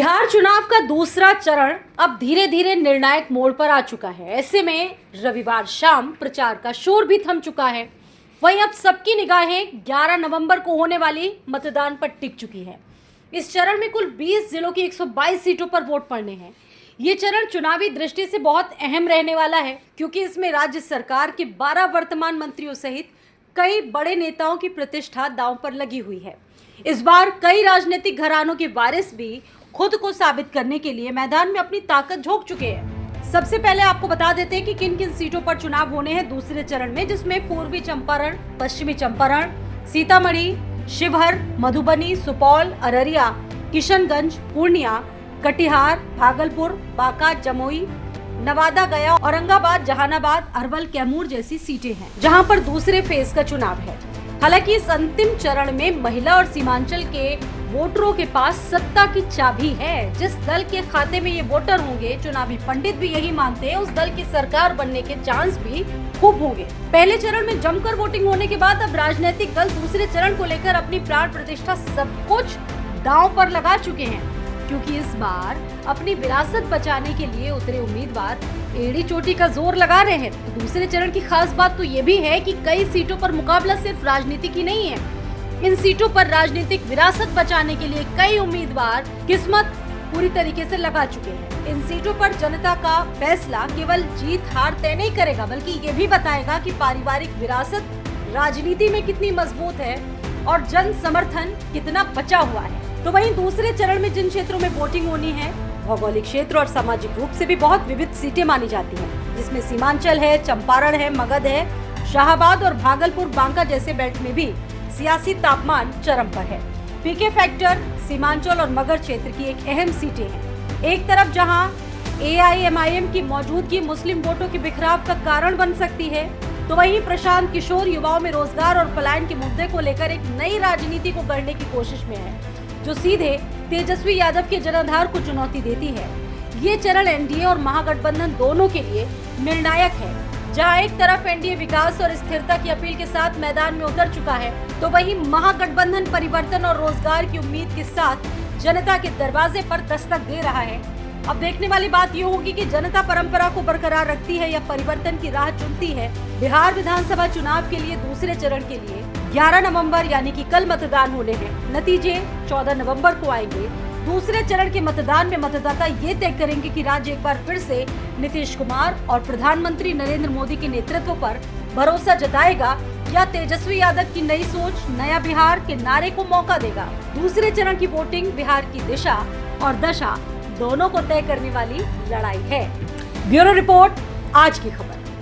बिहार चुनाव का दूसरा चरण अब धीरे धीरे निर्णायक मोड़ पर आ चुका है। ऐसे में रविवार शाम प्रचार का शोर भी थम चुका है। वहीं अब सबकी निगाहें 11 नवंबर को होने वाली मतदान पर टिक चुकी है। इस चरण में कुल 20 जिलों की 122 सीटों पर वोट पड़ने हैं। ये चरण चुनावी दृष्टि से बहुत अहम रहने वाला है, क्योंकि इसमें राज्य सरकार के 12 वर्तमान मंत्रियों सहित कई बड़े नेताओं की प्रतिष्ठा दांव पर लगी हुई है। इस बार कई राजनीतिक घरानों के वारिस भी खुद को साबित करने के लिए मैदान में अपनी ताकत झोंक चुके हैं। सबसे पहले आपको बता देते हैं कि किन किन सीटों पर चुनाव होने हैं दूसरे चरण में, जिसमें पूर्वी चंपारण, पश्चिमी चंपारण, सीतामढ़ी, शिवहर, मधुबनी, सुपौल, अररिया, किशनगंज, पूर्णिया, कटिहार, भागलपुर, बांका, जमुई, नवादा, गया, औरंगाबाद, जहानाबाद, अरवल, कैमूर जैसी सीटें हैं, जहां पर दूसरे फेज का चुनाव है। हालांकि इस अंतिम चरण में महिला और सीमांचल के वोटरों के पास सत्ता की चाबी है। जिस दल के खाते में ये वोटर होंगे, चुनावी पंडित भी यही मानते हैं, उस दल की सरकार बनने के चांस भी खूब होंगे। पहले चरण में जमकर वोटिंग होने के बाद अब राजनीतिक दल दूसरे चरण को लेकर अपनी प्राण प्रतिष्ठा सब कुछ दांव पर लगा चुके हैं, क्योंकि इस बार अपनी विरासत बचाने के लिए उतरे उम्मीदवार एड़ी चोटी का जोर लगा रहे हैं। दूसरे चरण की खास बात तो ये भी है कि कई सीटों पर मुकाबला सिर्फ राजनीति की नहीं है। इन सीटों पर राजनीतिक विरासत बचाने के लिए कई उम्मीदवार किस्मत पूरी तरीके से लगा चुके हैं। इन सीटों पर जनता का फैसला केवल जीत हार तय नहीं करेगा, बल्कि ये भी बताएगा कि पारिवारिक विरासत राजनीति में कितनी मजबूत है और जन समर्थन कितना बचा हुआ है। तो वहीं दूसरे चरण में जिन क्षेत्रों में वोटिंग होनी है, भौगोलिक क्षेत्र और सामाजिक रूप से भी बहुत विविध सीटें मानी जाती हैं, जिसमें सीमांचल है, चंपारण है, मगध है, शाहाबाद और भागलपुर, बांका जैसे बेल्ट में भी सियासी तापमान चरम पर है। पीके फैक्टर सीमांचल और मगध क्षेत्र की एक अहम सीटें हैं। एक तरफ जहां एआईएमआईएम की मौजूदगी मुस्लिम वोटों के बिखराव का कारण बन सकती है, तो वहीं प्रशांत किशोर युवाओं में रोजगार और पलायन के मुद्दे को लेकर एक नई राजनीति को गढ़ने की कोशिश में है, जो सीधे तेजस्वी यादव के जनाधार को चुनौती देती है। ये चरण एनडीए और महागठबंधन दोनों के लिए निर्णायक है। जहां एक तरफ एनडीए विकास और स्थिरता की अपील के साथ मैदान में उतर चुका है, तो वहीं महागठबंधन परिवर्तन और रोजगार की उम्मीद के साथ जनता के दरवाजे पर दस्तक दे रहा है। अब देखने वाली बात ये होगी कि जनता परंपरा को बरकरार रखती है या परिवर्तन की राह चुनती है। बिहार विधानसभा चुनाव के लिए दूसरे चरण के लिए 11 नवंबर यानी कि कल मतदान होने हैं। नतीजे 14 नवंबर को आएंगे। दूसरे चरण के मतदान में मतदाता ये तय करेंगे कि राज्य एक बार फिर से नीतीश कुमार और प्रधानमंत्री नरेंद्र मोदी के नेतृत्व पर भरोसा जताएगा या तेजस्वी यादव की नई सोच नया बिहार के नारे को मौका देगा। दूसरे चरण की वोटिंग बिहार की दिशा और दशा दोनों को तय करने वाली लड़ाई है। ब्यूरो रिपोर्ट, आज की खबर।